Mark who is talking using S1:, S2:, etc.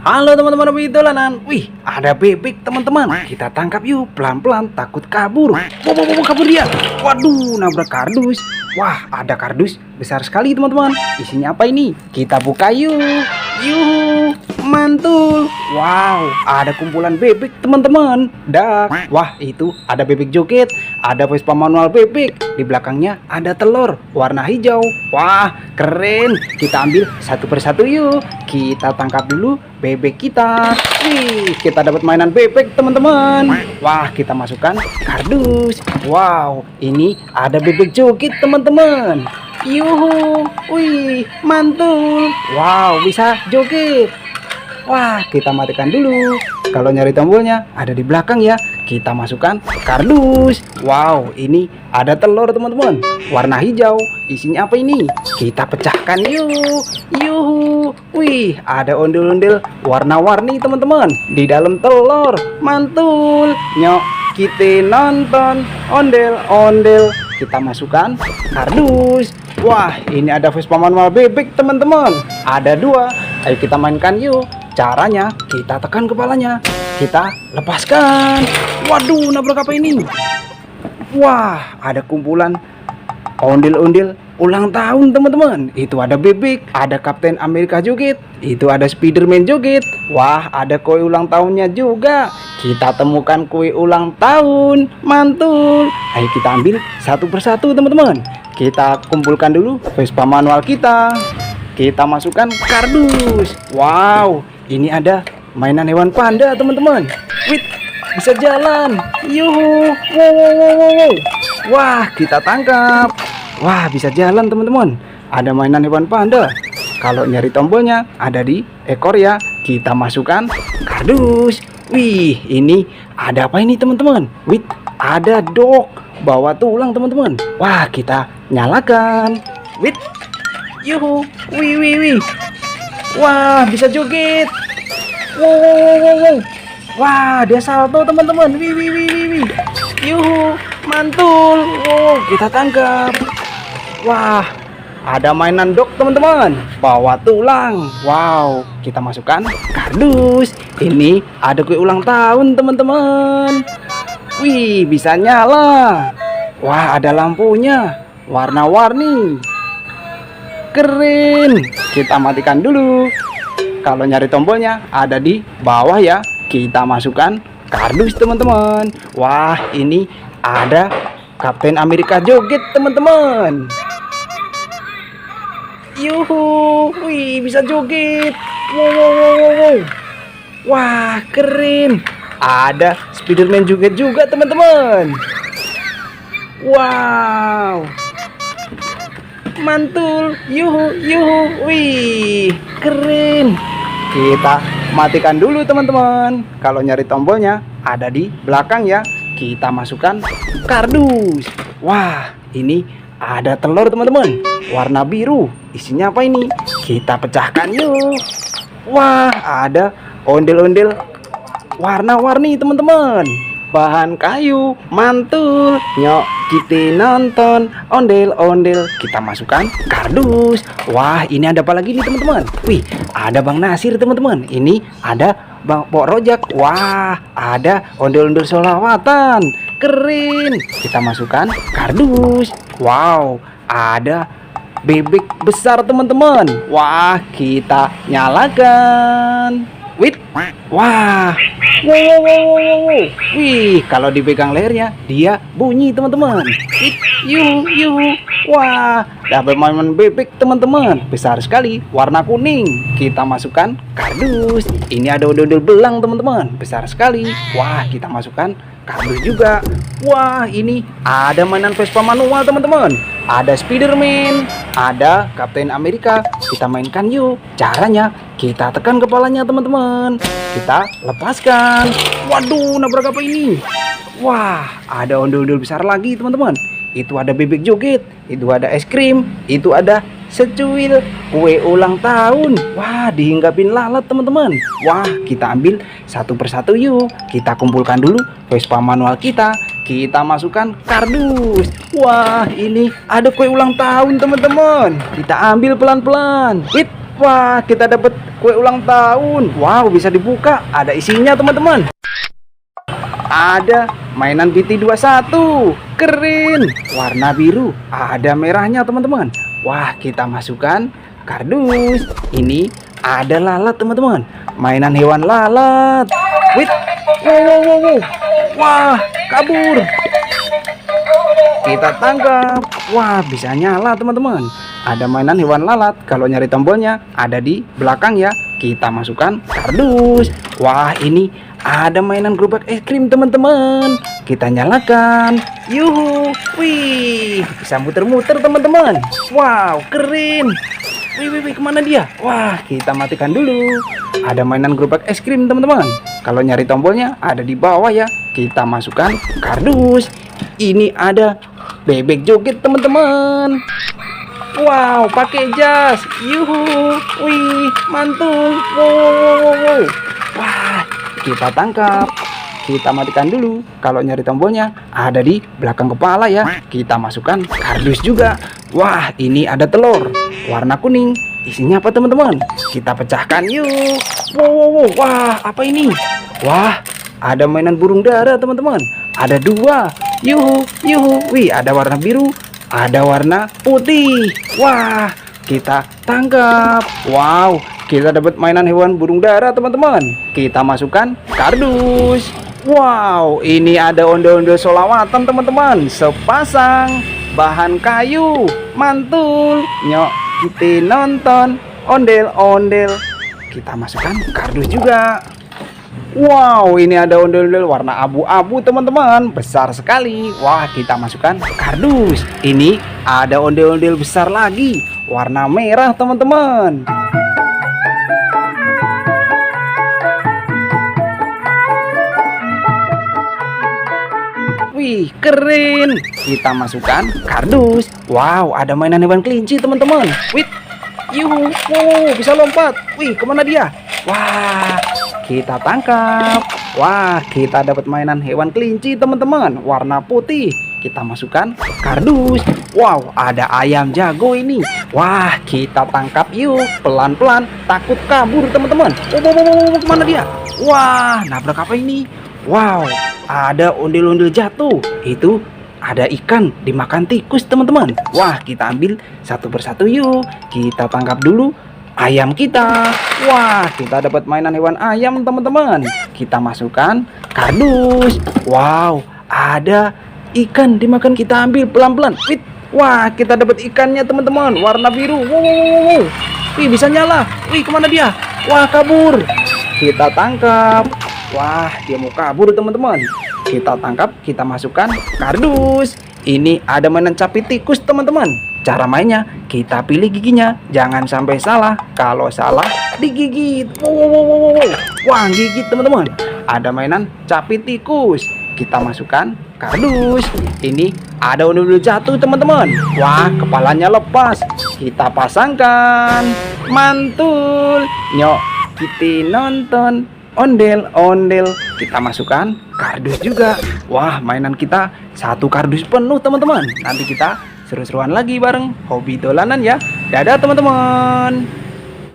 S1: Halo teman-teman bidolanan. Wih, ada bebek teman-teman. Kita tangkap yuk, pelan-pelan, takut kabur. Wow, kabur dia. Waduh, nabrak kardus. Wah, ada kardus besar sekali teman-teman. Isinya apa ini? Kita buka yuk. Yuhu, mantul. Wow, ada kumpulan bebek teman-teman. Dak. Wah, itu ada bebek joget. Ada Vespa manual bebek. Di belakangnya ada telur warna hijau. Wah, keren. Kita ambil satu persatu yuk. Kita tangkap dulu bebek kita. Wih, kita dapat mainan bebek teman-teman. Wah, kita masukkan kardus. Wow, ini ada bebek joget teman-teman. Yuhu, wih, mantul. Wow, bisa joget. Wah, kita matikan dulu. Kalau nyari tombolnya ada di belakang ya. Kita masukkan kardus. Wow, ini ada telur teman-teman. Warna hijau. Isinya apa ini? Kita pecahkan yuk. Yuhu. Wih, ada ondel-ondel warna-warni teman-teman. Di dalam telur. Mantul. Nyok, kita nonton ondel-ondel. Kita masukkan kardus. Wah, ini ada Vespa manual bebek teman-teman. Ada dua. Ayo kita mainkan yuk. Caranya kita tekan kepalanya. Kita lepaskan. Waduh, nabrak apa ini? Wah, ada kumpulan ondel-ondel ulang tahun teman-teman. Itu ada bebek, ada Kapten Amerika joget, itu ada Spiderman joget. Wah, ada kue ulang tahunnya juga. Kita temukan kue ulang tahun. Mantul. Ayo kita ambil satu persatu teman-teman. Kita kumpulkan dulu Vespa manual kita. Kita masukkan kardus. Wow, ini ada mainan hewan panda teman-teman. Wih, bisa jalan. Yuhu. Wow. Wah, kita tangkap. Wah, bisa jalan teman-teman. Ada mainan hewan panda. Kalau nyari tombolnya ada di ekor ya. Kita masukkan kardus. Wih, ini ada apa ini teman-teman? Wih, ada dog bawa tulang teman-teman. Wah, kita nyalakan. Wih, yuhu. Wih. Wah, bisa joget. Wow. Wah, dia salto teman-teman. Wih. Yuhu, mantul. Wow, kita tangkap. Wah, ada mainan dog teman-teman. Bawa tulang. Wow, kita masukkan kardus. Ini ada kue ulang tahun teman-teman. Wih, bisa nyala. Wah, ada lampunya. Warna-warni. Keren. Kita matikan dulu. Kalau nyari tombolnya ada di bawah ya. Kita masukkan kardus teman-teman. Wah, ini ada Kapten Amerika joget teman-teman. Yuhu, wih, bisa joget. Wow. Wah, keren. Ada Spiderman joget juga teman-teman. Wow, mantul. Yuhu. Wih, keren. Kita matikan dulu teman-teman. Kalau nyari tombolnya ada di belakang ya. Kita masukkan kardus. Wah, ini ada telur teman-teman. Warna biru. Isinya apa ini? Kita pecahkan yuk. Wah, ada ondel-ondel warna-warni teman-teman. Bahan kayu. Mantul. Nyok, kita nonton ondel-ondel. Kita masukkan kardus. Wah, ini ada apa lagi nih teman-teman? Wih, ada Bang Nasir teman-teman. Ini ada Bang Pok Rojak. Wah, ada ondel-ondel solawatan. Keren. Kita masukkan kardus. Wow, ada bebek besar teman-teman. Wah, kita nyalakan. Wih, wah. Wow. Wih, kalau dipegang lehernya dia bunyi teman-teman. Yuhu. Wah, dapat mainan bebek teman-teman. Besar sekali, warna kuning. Kita masukkan kardus. Ini ada ondel-ondel belang teman-teman. Besar sekali. Wah, kita masukkan kardus juga. Wah, ini ada mainan Vespa manual teman-teman. Ada Spiderman, ada Kapten Amerika. Kita mainkan yuk. Caranya kita tekan kepalanya teman-teman. Kita lepaskan. Waduh, nabrak apa ini? Wah, ada ondel-ondel besar lagi teman-teman. Itu ada bebek joget, itu ada es krim, itu ada secuil kue ulang tahun. Wah, dihinggapin lalat teman-teman. Wah, kita ambil satu persatu yuk. Kita kumpulkan dulu Vespa manual kita. Kita masukkan kardus. Wah, ini ada kue ulang tahun teman-teman. Kita ambil pelan-pelan. Wah, kita dapat kue ulang tahun. Wow, bisa dibuka. Ada isinya, teman-teman. Ada mainan BT21. Keren. Warna biru. Ada merahnya, teman-teman. Wah, kita masukkan kardus. Ini ada lalat, teman-teman. Mainan hewan lalat. Wait. Wow. Wah, kabur. Kita tangkap. Wah, bisa nyala, teman-teman. Ada mainan hewan lalat. Kalau nyari tombolnya ada di belakang ya. Kita masukkan kardus. Wah, ini ada mainan gerobak es krim, teman-teman. Kita nyalakan. Yuhu. Wih, bisa muter-muter, teman-teman. Wow, keren. Wih, kemana dia? Wah, kita matikan dulu. Ada mainan gerobak es krim, teman-teman. Kalau nyari tombolnya ada di bawah ya. Kita masukkan kardus. Ini ada bebek joget, teman-teman. Wow, pakai jas. Yuhu. Wih, mantul. Wow. Wah, kita tangkap. Kita matikan dulu. Kalau nyari tombolnya ada di belakang kepala ya. Kita masukkan kardus juga. Wah, ini ada telur warna kuning. Isinya apa, teman-teman? Kita pecahkan yuk. Wow. Wah, apa ini? Wah, ada mainan burung dara, teman-teman. Ada 2. Yuhu. Wih, ada warna biru, ada warna putih. Wah, kita tangkap. Wow, kita dapat mainan hewan burung dara, teman-teman. Kita masukkan kardus. Wow, ini ada ondel-ondel solawatan, teman-teman. Sepasang bahan kayu. Mantul. Nyok, kita nonton ondel-ondel. Kita masukkan kardus juga. Wow, ini ada ondel-ondel warna abu-abu, teman-teman. Besar sekali. Wah, kita masukkan kardus. Ini ada ondel-ondel besar lagi, warna merah, teman-teman. Wih, keren. Kita masukkan kardus. Wow, ada mainan hewan kelinci, teman-teman. Wih, yuhu. Wow, bisa lompat. Wih, kemana dia? Wah, kita tangkap. Wah, kita dapat mainan hewan kelinci, teman-teman. Warna putih. Kita masukkan kardus. Wow, ada ayam jago ini. Wah, kita tangkap yuk. Pelan-pelan, takut kabur, teman-teman. Oh, kemana dia? Wah, nabrak apa ini? Wow, ada ondel-ondel jatuh. Itu ada ikan dimakan tikus, teman-teman. Wah, kita ambil satu persatu yuk. Kita tangkap dulu ayam kita. Wah, kita dapat mainan hewan ayam, teman-teman. Kita masukkan kardus. Wow, ada ikan dimakan. Kita ambil pelan-pelan. Wah, kita dapat ikannya, teman-teman. Warna biru. Wow. Wih, bisa nyala. Wih, kemana dia? Wah, kabur. Kita tangkap. Wah, dia mau kabur, teman-teman. Kita tangkap, kita masukkan kardus. Ini ada mainan capit tikus, teman-teman. Cara mainnya, kita pilih giginya. Jangan sampai salah. Kalau salah, digigit. Wow. Wah, gigit, teman-teman. Ada mainan capit tikus. Kita masukkan kardus. Ini ada ondel-ondel jatuh, teman-teman. Wah, kepalanya lepas. Kita pasangkan. Mantul. Nyok, kita nonton ondel-ondel. Kita masukkan kardus juga. Wah, mainan kita satu kardus penuh, teman-teman. Nanti kita seru-seruan lagi bareng Hobi Dolanan ya. Dadah, teman-teman.